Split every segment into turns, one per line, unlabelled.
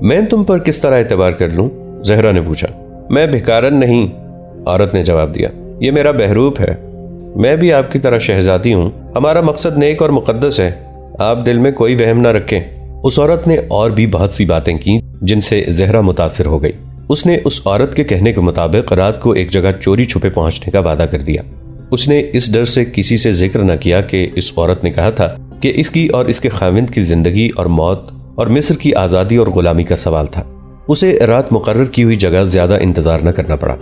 میں تم پر کس طرح اعتبار کر لوں؟ زہرا نے پوچھا۔ میں بھکارن نہیں، عورت نے جواب دیا، یہ میرا بہروپ ہے۔ میں بھی آپ کی طرح شہزادی ہوں، ہمارا مقصد نیک اور مقدس ہے، آپ دل میں کوئی وہم نہ رکھیں۔ اس عورت نے اور بھی بہت سی باتیں کی جن سے زہرا متاثر ہو گئی۔ اس نے اس عورت کے کہنے کے مطابق رات کو ایک جگہ چوری چھپے پہنچنے کا وعدہ کر دیا۔ اس نے اس ڈر سے کسی سے ذکر نہ کیا کہ اس عورت نے کہا تھا کہ اس کی اور اس کے خاوند کی زندگی اور موت اور مصر کی آزادی اور غلامی کا سوال تھا۔ اسے رات مقرر کی ہوئی جگہ زیادہ انتظار نہ کرنا پڑا۔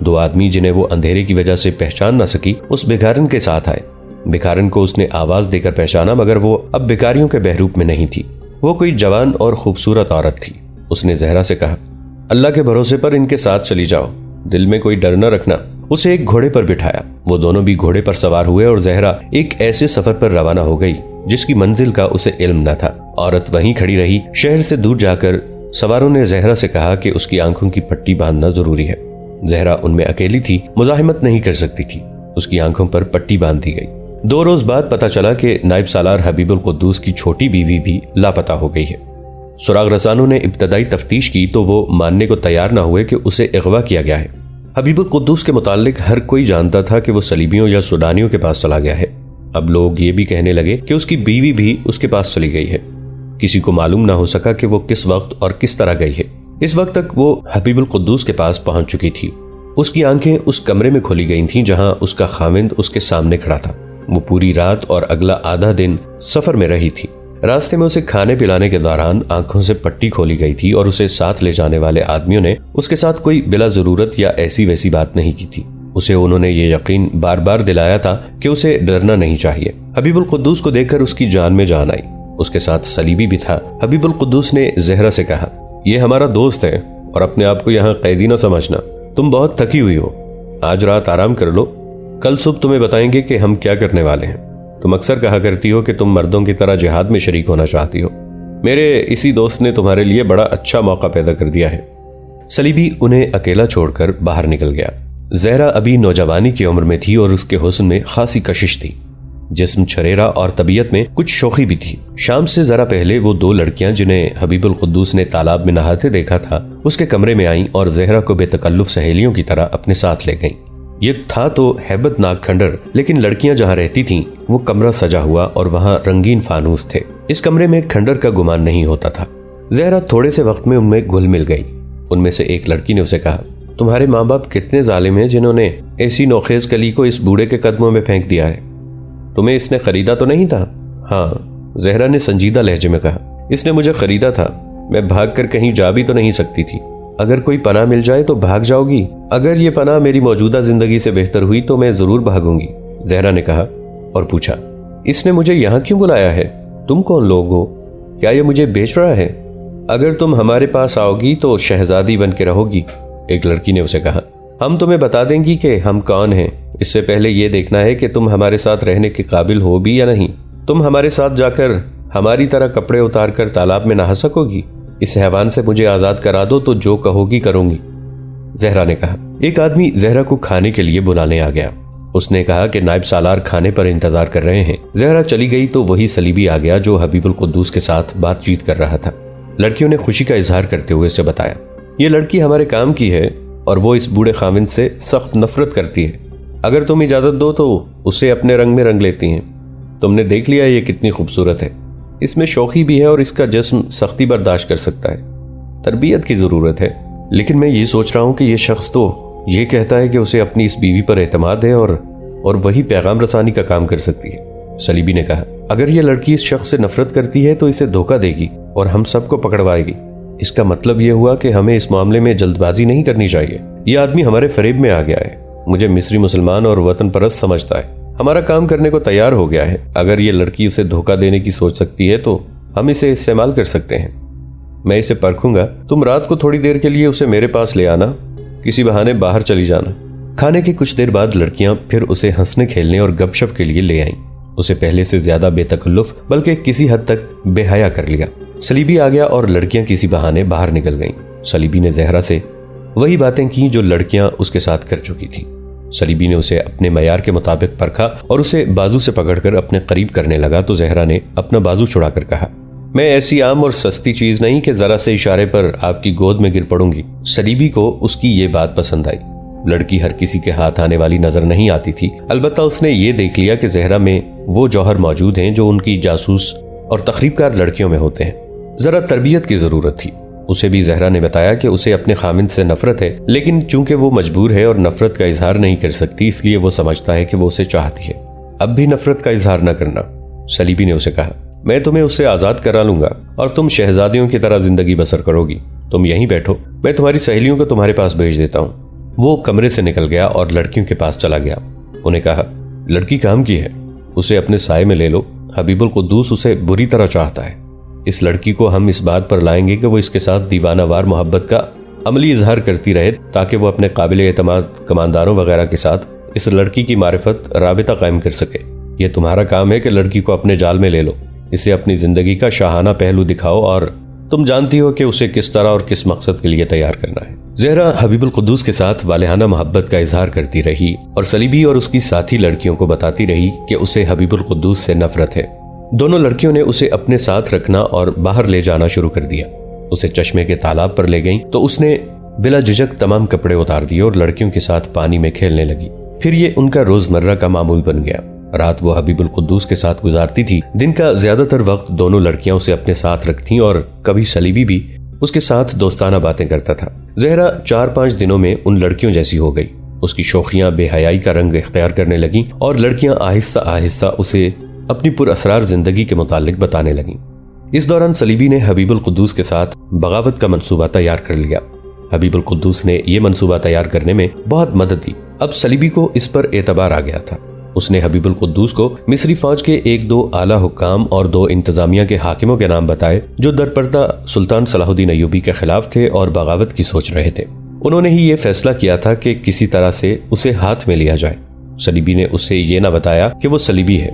دو آدمی جنہیں وہ اندھیرے کی وجہ سے پہچان نہ سکی اس بھکارن کے ساتھ آئے۔ بھکارن کو اس نے آواز دے کر پہچانا، مگر وہ اب بھکاریوں کے بہروپ میں نہیں تھی، وہ کوئی جوان اور خوبصورت عورت تھی۔ اس نے زہرا سے کہا، اللہ کے بھروسے پر ان کے ساتھ چلی جاؤ، دل میں کوئی ڈر نہ رکھنا۔ اسے ایک گھوڑے پر بٹھایا، وہ دونوں بھی گھوڑے پر سوار ہوئے اور زہرا ایک ایسے سفر پر روانہ ہو گئی جس کی منزل کا اسے علم نہ تھا۔ عورت وہیں کھڑی رہی۔ شہر سے دور جا کر سواروں نے زہرا سے کہا کہ اس کی آنکھوں کی پٹی باندھنا ضروری ہے۔ زہرا ان میں اکیلی تھی، مزاحمت نہیں کر سکتی تھی، اس کی آنکھوں پر پٹی باندھ دی گئی۔ 2 روز بعد پتہ چلا کہ نائب سالار حبیب القدوس کی چھوٹی بیوی بھی لاپتہ ہو گئی ہے۔ سراغ رسانوں نے ابتدائی تفتیش کی تو وہ ماننے کو تیار نہ ہوئے کہ اسے اغوا کیا گیا ہے۔ حبیب القدوس کے متعلق ہر کوئی جانتا تھا کہ وہ صلیبیوں یا سوڈانیوں کے پاس چلا گیا ہے۔ اب لوگ یہ بھی کہنے لگے کہ اس کی بیوی بھی اس کے پاس چلی گئی ہے۔ کسی کو معلوم نہ ہو سکا کہ وہ کس وقت اور کس طرح گئی ہے۔ اس وقت تک وہ حبیب القدوس کے پاس پہنچ چکی تھی۔ اس کی آنکھیں اس کمرے میں کھولی گئی تھیں جہاں اس کا خاوند اس کے سامنے کھڑا تھا۔ وہ پوری رات اور اگلا آدھا دن سفر میں رہی تھی۔ راستے میں اسے کھانے پلانے کے دوران آنکھوں سے پٹی کھولی گئی تھی اور اسے ساتھ لے جانے والے آدمیوں نے اس کے ساتھ کوئی بلا ضرورت یا ایسی ویسی بات نہیں کی تھی۔ اسے انہوں نے یہ یقین بار بار دلایا تھا کہ اسے ڈرنا نہیں چاہیے۔ حبیب القدوس کو دیکھ کر اس کی جان میں جان آئی۔ اس کے ساتھ صلیبی بھی تھا۔ حبیب القدوس نے زہرا سے کہا، یہ ہمارا دوست ہے اور اپنے آپ کو یہاں قیدی نہ سمجھنا، تم بہت تھکی ہوئی ہو، آج رات آرام کر لو، کل صبح تمہیں بتائیں گے کہ ہم کیا کرنے والے ہیں۔ تم اکثر کہا کرتی ہو کہ تم مردوں کی طرح جہاد میں شریک ہونا چاہتی ہو، میرے اسی دوست نے تمہارے لیے بڑا اچھا موقع پیدا کر دیا ہے۔ صلیبی انہیں اکیلا چھوڑ کر باہر نکل گیا۔ زہرا ابھی نوجوانی کی عمر میں تھی اور اس کے حسن میں خاصی کشش تھی، جسم چھریرا اور طبیعت میں کچھ شوخی بھی تھی۔ شام سے ذرا پہلے وہ 2 لڑکیاں جنہیں حبیب القدوس نے تالاب میں نہاتے دیکھا تھا اس کے کمرے میں آئیں اور زہرا کو بے تکلف سہیلیوں کی طرح اپنے ساتھ لے گئیں۔ یہ تھا تو ہیبت ناک کھنڈر، لیکن لڑکیاں جہاں رہتی تھیں وہ کمرہ سجا ہوا اور وہاں رنگین فانوس تھے۔ اس کمرے میں کھنڈر کا گمان نہیں ہوتا تھا۔ زہرا تھوڑے سے وقت میں ان میں گھل مل گئی۔ ان میں سے ایک لڑکی نے اسے کہا، تمہارے ماں باپ کتنے ظالم ہیں جنہوں نے ایسی نوخیز کلی کو اس بوڑھے کے قدموں میں پھینک دیا ہے۔ تمہیں اس نے خریدا تو نہیں تھا؟ ہاں، زہرا نے سنجیدہ لہجے میں کہا، اس نے مجھے خریدا تھا، میں بھاگ کر کہیں جا بھی تو نہیں سکتی تھی۔ اگر کوئی پناہ مل جائے تو بھاگ جاؤ گی؟ اگر یہ پناہ میری موجودہ زندگی سے بہتر ہوئی تو میں ضرور بھاگوں گی، زہرا نے کہا اور پوچھا، اس نے مجھے یہاں کیوں بلایا ہے؟ تم کون لوگ ہو؟ کیا یہ مجھے بیچ رہا ہے؟ اگر تم ہمارے پاس آؤ گی تو شہزادی بن کے رہو گی، ایک لڑکی نے اسے کہا۔ ہم تمہیں بتا دیں گی کہ ہم کون ہیں، اس سے پہلے یہ دیکھنا ہے کہ تم ہمارے ساتھ رہنے کے قابل ہو بھی یا نہیں۔ تم ہمارے ساتھ جا کر ہماری طرح کپڑے اتار کر تالاب میں نہا سکو گی؟ اس حیوان سے مجھے آزاد کرا دو تو جو کہو گی کروں گی، زہرا نے کہا۔ ایک آدمی زہرا کو کھانے کے لیے بلانے آ گیا۔ اس نے کہا کہ نائب سالار کھانے پر انتظار کر رہے ہیں۔ زہرا چلی گئی تو وہی صلیبی آ گیا جو حبیب القدوس کے ساتھ بات چیت کر رہا تھا۔ لڑکیوں نے خوشی کا اظہار کرتے ہوئے اسے بتایا، یہ لڑکی ہمارے کام کی ہے اور وہ اس بوڑھے خاوند سے سخت نفرت کرتی ہے، اگر تم اجازت دو تو اسے اپنے رنگ میں رنگ لیتی ہیں۔ تم نے دیکھ لیا یہ کتنی خوبصورت ہے، اس میں شوخی بھی ہے اور اس کا جسم سختی برداشت کر سکتا ہے، تربیت کی ضرورت ہے۔ لیکن میں یہ سوچ رہا ہوں کہ یہ شخص تو یہ کہتا ہے کہ اسے اپنی اس بیوی پر اعتماد ہے اور وہی پیغام رسانی کا کام کر سکتی ہے۔ صلیبی نے کہا، اگر یہ لڑکی اس شخص سے نفرت کرتی ہے تو اسے دھوکہ دے گی اور ہم سب کو پکڑوائے گی۔ اس کا مطلب یہ ہوا کہ ہمیں اس معاملے میں جلد بازی نہیں کرنی چاہیے۔ یہ آدمی ہمارے فریب میں آ گیا ہے، مجھے مصری مسلمان اور وطن پرست سمجھتا ہے، ہمارا کام کرنے کو تیار ہو گیا ہے۔ اگر یہ لڑکی اسے دھوکہ دینے کی سوچ سکتی ہے تو ہم اسے استعمال کر سکتے ہیں۔ میں اسے پرکھوں گا، تم رات کو تھوڑی دیر کے لیے اسے میرے پاس لے آنا، کسی بہانے باہر چلی جانا۔ کھانے کے کچھ دیر بعد لڑکیاں پھر اسے ہنسنے کھیلنے اور گپ شپ کے لیے لے آئیں۔ اسے پہلے سے زیادہ بے تکلف بلکہ کسی حد تک بے حیا کر لیا۔ صلیبی آ گیا اور لڑکیاں کسی بہانے باہر نکل گئیں۔ صلیبی نے زہرا سے وہی باتیں کی جو لڑکیاں اس کے ساتھ کر چکی تھیں۔ صلیبی نے اسے اپنے معیار کے مطابق پرکھا اور اسے بازو سے پکڑ کر اپنے قریب کرنے لگا تو زہرا نے اپنا بازو چھڑا کر کہا، میں ایسی عام اور سستی چیز نہیں کہ ذرا سے اشارے پر آپ کی گود میں گر پڑوں گی۔ سلیبی کو اس کی یہ بات پسند آئی۔ لڑکی ہر کسی کے ہاتھ آنے والی نظر نہیں آتی تھی، البتہ اس نے یہ دیکھ لیا کہ زہرا میں وہ جوہر موجود ہیں جو ان کی جاسوس اور تخریب کار لڑکیوں میں ہوتے ہیں۔ ذرا تربیت کی ضرورت تھی۔ اسے بھی زہرا نے بتایا کہ اسے اپنے خامند سے نفرت ہے، لیکن چونکہ وہ مجبور ہے اور نفرت کا اظہار نہیں کر سکتی، اس لیے وہ سمجھتا ہے کہ وہ اسے چاہتی ہے۔ اب بھی نفرت کا اظہار نہ کرنا، سلیبی نے اسے کہا۔ میں تمہیں اس سے آزاد کرا لوں گا اور تم شہزادیوں کی طرح زندگی بسر کرو گی۔ تم یہیں بیٹھو، میں تمہاری سہیلیوں کو تمہارے پاس بھیج دیتا ہوں۔ وہ کمرے سے نکل گیا اور لڑکیوں کے پاس چلا گیا۔ انہیں کہا، لڑکی کام کی ہے، اسے اپنے سائے میں لے لو۔ حبیب القدوس اسے بری طرح چاہتا ہے۔ اس لڑکی کو ہم اس بات پر لائیں گے کہ وہ اس کے ساتھ دیوانہ وار محبت کا عملی اظہار کرتی رہے، تاکہ وہ اپنے قابل اعتماد کمانداروں وغیرہ کے ساتھ اس لڑکی کی معرفت رابطہ قائم کر سکے۔ یہ تمہارا کام ہے کہ لڑکی کو اپنے جال میں لے لو، اسے اپنی زندگی کا شاہانہ پہلو دکھاؤ، اور تم جانتی ہو کہ اسے کس طرح اور کس مقصد کے لیے تیار کرنا ہے۔ زہرا حبیب القدوس کے ساتھ والہانہ محبت کا اظہار کرتی رہی اور سلیبی اور اس کی ساتھی لڑکیوں کو بتاتی رہی کہ اسے حبیب القدوس سے نفرت ہے۔ دونوں لڑکیوں نے اسے اپنے ساتھ رکھنا اور باہر لے جانا شروع کر دیا۔ اسے چشمے کے تالاب پر لے گئیں تو اس نے بلا جھجک تمام کپڑے اتار دیے اور لڑکیوں کے ساتھ پانی میں کھیلنے لگی۔ پھر یہ ان کا روزمرہ کا معمول بن گیا۔ رات وہ حبیب القدوس کے ساتھ گزارتی تھی، دن کا زیادہ تر وقت دونوں لڑکیاں اسے اپنے ساتھ رکھتیں اور کبھی سلیبی بھی اس کے ساتھ دوستانہ باتیں کرتا تھا۔ زہرا 4-5 دنوں میں ان لڑکیوں جیسی ہو گئی۔ اس کی شوخیاں بے حیائی کا رنگ اختیار کرنے لگیں اور لڑکیاں آہستہ آہستہ اسے اپنی پر اسرار زندگی کے متعلق بتانے لگیں۔ اس دوران سلیبی نے حبیب القدوس کے ساتھ بغاوت کا منصوبہ تیار کر لیا۔ حبیب القدوس نے یہ منصوبہ تیار کرنے میں بہت مدد دی۔ اب سلیبی کو اس پر اعتبار آ گیا تھا۔ اس نے حبیب القدوس کو مصری فوج کے 1-2 اعلیٰ حکام اور 2 انتظامیہ کے حاکموں کے نام بتائے جو درپردہ سلطان صلاح الدین ایوبی کے خلاف تھے اور بغاوت کی سوچ رہے تھے۔ انہوں نے ہی یہ فیصلہ کیا تھا کہ کسی طرح سے اسے ہاتھ میں لیا جائے۔ سلیبی نے اسے یہ نہ بتایا کہ وہ سلیبی ہے،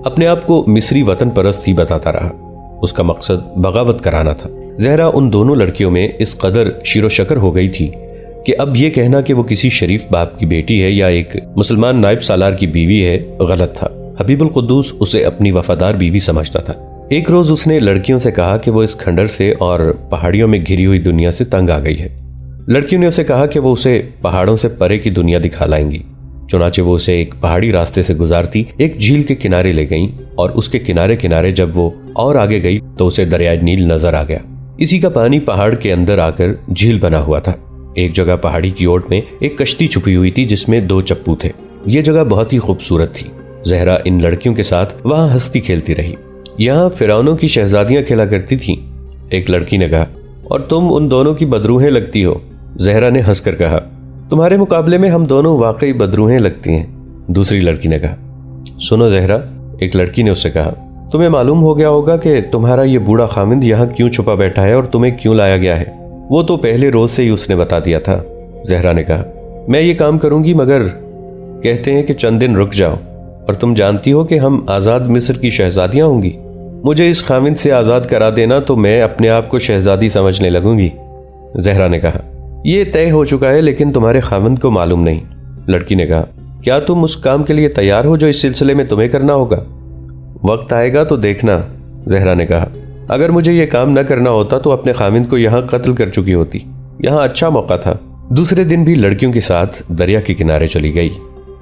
اپنے آپ کو مصری وطن پرست ہی بتاتا رہا۔ اس کا مقصد بغاوت کرانا تھا۔ زہرا ان دونوں لڑکیوں میں اس قدر شیر و شکر ہو گئی تھی کہ اب یہ کہنا کہ وہ کسی شریف باپ کی بیٹی ہے یا ایک مسلمان نائب سالار کی بیوی ہے غلط تھا۔ حبیب القدوس اسے اپنی وفادار بیوی سمجھتا تھا۔ ایک روز اس نے لڑکیوں سے کہا کہ وہ اس کھنڈر سے اور پہاڑیوں میں گھری ہوئی دنیا سے تنگ آ گئی ہے۔ لڑکیوں نے اسے کہا کہ وہ اسے پہاڑوں سے پرے کی دنیا دکھا لائیں گی۔ چنانچہ وہ اسے ایک پہاڑی راستے سے گزارتی ایک جھیل کے کنارے لے گئیں اور اس کے کنارے کنارے جب وہ اور آگے گئی تو اسے دریائے نیل نظر آ گیا۔ اسی کا پانی پہاڑ کے اندر آ کر جھیل بنا ہوا تھا۔ ایک جگہ پہاڑی کی اوٹ میں ایک کشتی چھپی ہوئی تھی جس میں 2 چپو تھے۔ یہ جگہ بہت ہی خوبصورت تھی۔ زہرا ان لڑکیوں کے ساتھ وہاں ہنستی کھیلتی رہی۔ یہاں فرعونوں کی شہزادیاں کھیلا کرتی تھیں، ایک لڑکی نے کہا، اور تم ان دونوں کی بدروہیں لگتی ہو۔ زہرا نے ہنس کر کہا، تمہارے مقابلے میں ہم دونوں واقعی بدروہیں لگتی ہیں۔ دوسری لڑکی نے کہا، سنو زہرا، ایک لڑکی نے اس سے کہا، تمہیں معلوم ہو گیا ہوگا کہ تمہارا یہ بوڑھا خامند یہاں کیوں چھپا بیٹھا ہے اور تمہیں کیوں لایا گیا ہے۔ وہ تو پہلے روز سے ہی اس نے بتا دیا تھا۔ زہرا نے کہا، میں یہ کام کروں گی مگر کہتے ہیں کہ چند دن رک جاؤ، اور تم جانتی ہو کہ ہم آزاد مصر کی شہزادیاں ہوں گی۔ مجھے اس خامند سے آزاد کرا دینا تو میں اپنے آپ کو شہزادی سمجھنے لگوں گی۔ زہرا نے کہا، یہ طے ہو چکا ہے لیکن تمہارے خامند کو معلوم نہیں۔ لڑکی نے کہا، کیا تم اس کام کے لیے تیار ہو جو اس سلسلے میں تمہیں کرنا ہوگا؟ وقت آئے گا تو دیکھنا، زہرا نے کہا۔ اگر مجھے یہ کام نہ کرنا ہوتا تو اپنے خامند کو یہاں قتل کر چکی ہوتی۔ یہاں اچھا موقع تھا۔ دوسرے دن بھی لڑکیوں کے ساتھ دریا کے کنارے چلی گئی۔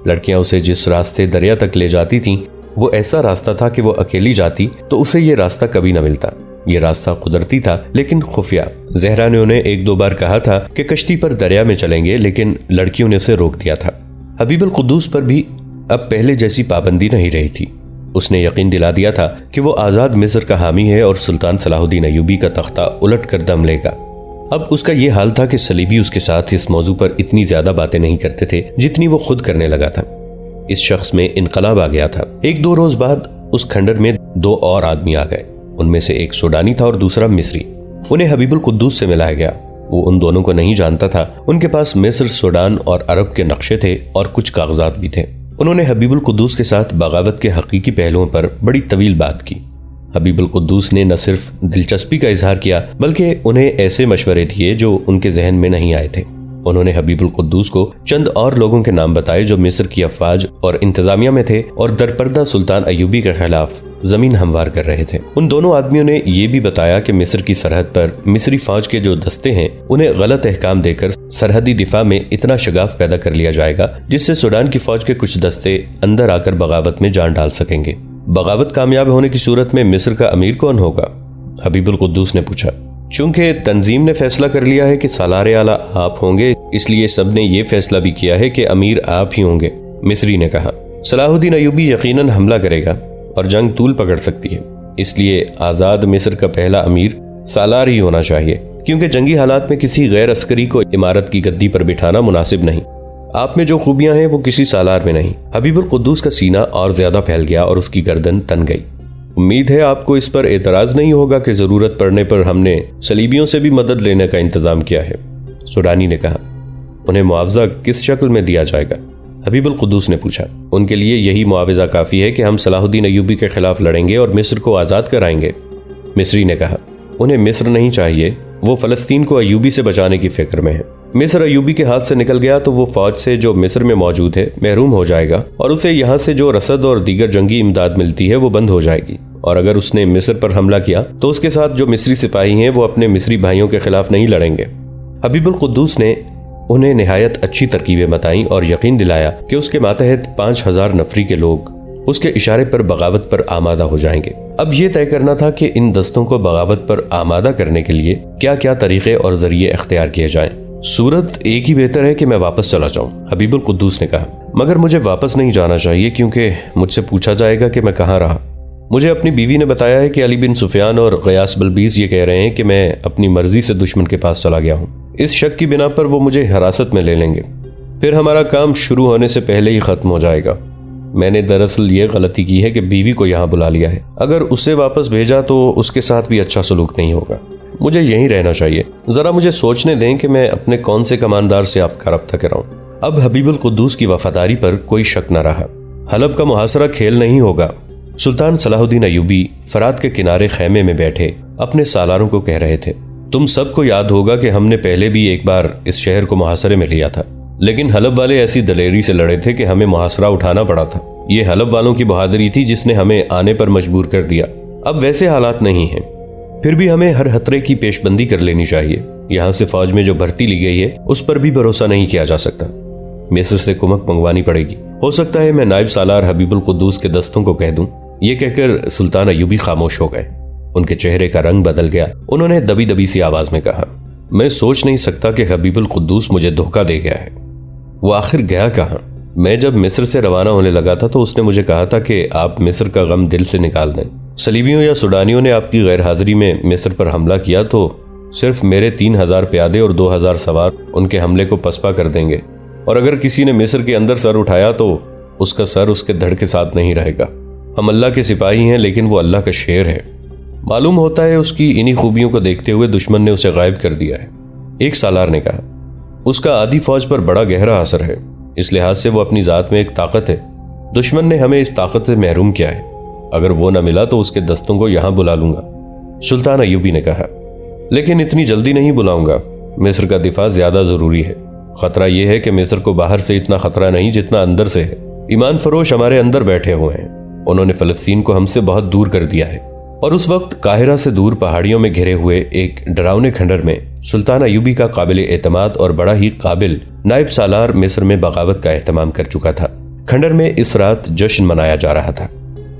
لڑکیاں اسے جس راستے دریا تک لے جاتی تھیں وہ ایسا راستہ تھا کہ وہ اکیلی جاتی تو اسے یہ راستہ کبھی نہ ملتا۔ یہ راستہ قدرتی تھا لیکن خفیہ۔ زہرا نے انہیں 1-2 بار کہا تھا کہ کشتی پر دریا میں چلیں گے، لیکن لڑکیوں نے اسے روک دیا تھا۔ حبیب القدوس پر بھی اب پہلے جیسی پابندی نہیں رہی تھی۔ اس نے یقین دلا دیا تھا کہ وہ آزاد مصر کا حامی ہے اور سلطان صلاح الدین ایوبی کا تختہ الٹ کر دم لے گا۔ اب اس کا یہ حال تھا کہ سلیبی اس کے ساتھ اس موضوع پر اتنی زیادہ باتیں نہیں کرتے تھے جتنی وہ خود کرنے لگا تھا۔ اس شخص میں انقلاب آ گیا تھا۔ 1-2 روز بعد اس کھنڈر میں 2 اور آدمی آ گئے۔ ان میں سے ایک سوڈانی تھا اور دوسرا مصری۔ انہیں حبیب القدوس سے ملایا گیا۔ وہ ان دونوں کو نہیں جانتا تھا۔ ان کے پاس مصر، سوڈان اور عرب کے نقشے تھے اور کچھ کاغذات بھی تھے۔ انہوں نے حبیب القدوس کے ساتھ بغاوت کے حقیقی پہلوؤں پر بڑی طویل بات کی۔ حبیب القدوس نے نہ صرف دلچسپی کا اظہار کیا بلکہ انہیں ایسے مشورے دیے جو ان کے ذہن میں نہیں آئے تھے۔ انہوں نے حبیب القدوس کو چند اور لوگوں کے نام بتائے جو مصر کی افواج اور انتظامیہ میں تھے اور درپردہ سلطان ایوبی کے خلاف زمین ہموار کر رہے تھے۔ ان دونوں آدمیوں نے یہ بھی بتایا کہ مصر کی سرحد پر مصری فوج کے جو دستے ہیں انہیں غلط احکام دے کر سرحدی دفاع میں اتنا شگاف پیدا کر لیا جائے گا جس سے سوڈان کی فوج کے کچھ دستے اندر آ کر بغاوت میں جان ڈال سکیں گے۔ بغاوت کامیاب ہونے کی صورت میں مصر کا امیر کون ہوگا؟ حبیب القدوس نے پوچھا۔ چونکہ تنظیم نے فیصلہ کر لیا ہے کہ سالار اعلیٰ آپ ہوں گے، اس لیے سب نے یہ فیصلہ بھی کیا ہے کہ امیر آپ ہی ہوں گے، مصری نے کہا۔ صلاح الدین ایوبی یقیناً حملہ کرے گا اور جنگ طول پکڑ سکتی ہے، اس لیے آزاد مصر کا پہلا امیر سالار ہی ہونا چاہیے، کیونکہ جنگی حالات میں کسی غیر عسکری کو امارت کی گدی پر بٹھانا مناسب نہیں۔ آپ میں جو خوبیاں ہیں وہ کسی سالار میں نہیں۔ حبیب القدوس کا سینہ اور زیادہ پھیل گیا اور اس کی گردن تن گئی۔ امید ہے آپ کو اس پر اعتراض نہیں ہوگا کہ ضرورت پڑنے پر ہم نے صلیبیوں سے بھی مدد لینے کا انتظام کیا ہے، سوڈانی نے کہا۔ انہیں معاوضہ کس شکل میں دیا جائے گا؟ حبیب القدوس نے پوچھا۔ ان کے لیے یہی معاوضہ کافی ہے کہ ہم صلاح الدین ایوبی کے خلاف لڑیں گے اور مصر کو آزاد کرائیں گے، مصری نے کہا۔ انہیں مصر نہیں چاہیے، وہ فلسطین کو ایوبی سے بچانے کی فکر میں ہے۔ مصر ایوبی کے ہاتھ سے نکل گیا تو وہ فوج سے جو مصر میں موجود ہے محروم ہو جائے گا اور اسے یہاں سے جو رسد اور دیگر جنگی امداد ملتی ہے وہ بند ہو جائے گی، اور اگر اس نے مصر پر حملہ کیا تو اس کے ساتھ جو مصری سپاہی ہیں وہ اپنے مصری بھائیوں کے خلاف نہیں لڑیں گے۔ حبیب القدوس نے انہیں نہایت اچھی ترکیبیں بتائیں اور یقین دلایا کہ اس کے ماتحت 5000 نفری کے لوگ اس کے اشارے پر بغاوت پر آمادہ ہو جائیں گے۔ اب یہ طے کرنا تھا کہ ان دستوں کو بغاوت پر آمادہ کرنے کے لیے کیا کیا طریقے اور ذریعے اختیار کیے جائیں۔ صورت ایک ہی بہتر ہے کہ میں واپس چلا جاؤں، حبیب القدوس نے کہا، مگر مجھے واپس نہیں جانا چاہیے کیونکہ مجھ سے پوچھا جائے گا کہ میں کہاں رہا۔ مجھے اپنی بیوی نے بتایا ہے کہ علی بن سفیان اور غیاث بلبیس یہ کہہ رہے ہیں کہ میں اپنی مرضی سے دشمن کے پاس چلا گیا ہوں۔ اس شک کی بنا پر وہ مجھے حراست میں لے لیں گے، پھر ہمارا کام شروع ہونے سے پہلے ہی ختم ہو جائے گا۔ میں نے دراصل یہ غلطی کی ہے کہ بیوی کو یہاں بلا لیا ہے، اگر اسے واپس بھیجا تو اس کے ساتھ بھی اچھا سلوک نہیں ہوگا۔ مجھے یہیں رہنا چاہیے، ذرا مجھے سوچنے دیں کہ میں اپنے کون سے کماندار سے آپ کا رابطہ کراؤں۔ اب حبیب القدوس کی وفاداری پر کوئی شک نہ رہا۔ حلب کا محاصرہ کھیل نہیں ہوگا۔ سلطان صلاح الدین ایوبی فرات کے کنارے خیمے میں بیٹھے اپنے سالاروں کو کہہ رہے تھے، تم سب کو یاد ہوگا کہ ہم نے پہلے بھی ایک بار اس شہر کو محاصرے میں لیا تھا، لیکن حلب والے ایسی دلیری سے لڑے تھے کہ ہمیں محاصرہ اٹھانا پڑا تھا۔ یہ حلب والوں کی بہادری تھی جس نے ہمیں آنے پر مجبور کر دیا۔ اب ویسے حالات نہیں ہیں، پھر بھی ہمیں ہر خطرے کی پیش بندی کر لینی چاہیے۔ یہاں سے فوج میں جو بھرتی لی گئی ہے اس پر بھی بھروسہ نہیں کیا جا سکتا، مصر سے کمک منگوانی پڑے گی۔ ہو سکتا ہے میں نائب سالار حبیب القدوس کے دستوں کو کہہ دوں۔ یہ کہہ کر سلطان ایوبی خاموش ہو گئے، ان کے چہرے کا رنگ بدل گیا۔ انہوں نے دبی دبی سی آواز میں کہا، میں سوچ نہیں سکتا کہ حبیب القدوس مجھے دھوکہ دے گیا ہے۔ وہ آخر گیا کہاں؟ میں جب مصر سے روانہ ہونے لگا تھا تو اس نے مجھے کہا تھا کہ آپ مصر کا غم دل سے نکال دیں۔ صلیبیوں یا سوڈانیوں نے آپ کی غیر حاضری میں مصر پر حملہ کیا تو صرف میرے 3000 پیادے اور 2000 سوار ان کے حملے کو پسپا کر دیں گے، اور اگر کسی نے مصر کے اندر سر اٹھایا تو اس کا سر اس کے دھڑ کے ساتھ نہیں رہے گا۔ ہم اللہ کے سپاہی ہیں لیکن وہ اللہ کا شیر ہے۔ معلوم ہوتا ہے اس کی انہی خوبیوں کو دیکھتے ہوئے دشمن نے اسے غائب کر دیا ہے، ایک سالار نے کہا۔ اس کا آدھی فوج پر بڑا گہرا اثر ہے، اس لحاظ سے وہ اپنی ذات میں ایک طاقت ہے۔ دشمن نے ہمیں اس طاقت سے محروم کیا ہے، اگر وہ نہ ملا تو اس کے دستوں کو یہاں بلا لوں گا، سلطان ایوبی نے کہا۔ لیکن اتنی جلدی نہیں بلاؤں گا، مصر کا دفاع زیادہ ضروری ہے۔ خطرہ یہ ہے کہ مصر کو باہر سے اتنا خطرہ نہیں جتنا اندر سے ہے۔ ایمان فروش ہمارے اندر بیٹھے ہوئے ہیں، انہوں نے فلسطین کو ہم سے بہت دور کر دیا ہے۔ اور اس وقت قاہرہ سے دور پہاڑیوں میں گھرے ہوئے ایک ڈراؤنے کھنڈر میں سلطان ایوبی کا قابل اعتماد اور بڑا ہی قابل نائب سالار مصر میں بغاوت کا اہتمام کر چکا تھا۔ کھنڈر میں اس رات جشن منایا جا رہا تھا۔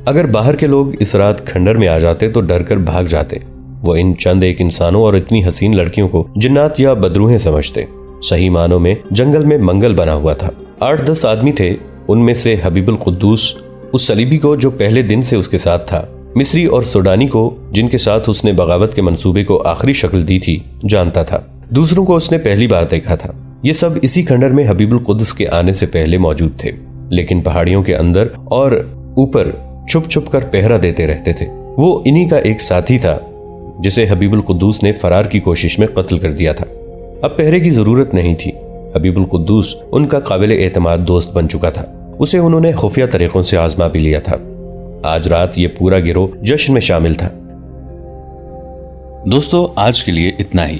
اگر باہر کے لوگ اس رات کھنڈر میں آ جاتے تو ڈر کر بھاگ جاتے۔ وہ ان چند ایک انسانوں اور اتنی حسین لڑکیوں کو جنات یا بدروہیں سمجھتے۔ صحیح معنوں میں جنگل میں منگل بنا ہوا تھا۔ 8-10 آدمی تھے، ان میں سے حبیب القدوس اس صلیبی کو جو پہلے دن سے اس کے ساتھ تھا، مصری اور سوڈانی کو جن کے ساتھ اس نے بغاوت کے منصوبے کو آخری شکل دی تھی جانتا تھا، دوسروں کو اس نے پہلی بار دیکھا تھا۔ یہ سب اسی کھنڈر میں حبیب القدس کے آنے سے پہلے موجود تھے، لیکن پہاڑیوں کے اندر اور اوپر چھپ چھپ کر پہرا دیتے رہتے تھے۔ وہ انہی کا ایک ساتھی تھا جسے حبیب القدوس نے فرار کی کوشش میں قتل کر دیا تھا۔ اب پہرے کی ضرورت نہیں تھی، حبیب القدوس ان کا قابل اعتماد دوست بن چکا تھا، اسے انہوں نے خفیہ طریقوں سے آزما بھی لیا تھا۔ آج رات یہ پورا گروہ جشن میں شامل تھا۔
دوستو آج کے لیے اتنا ہی۔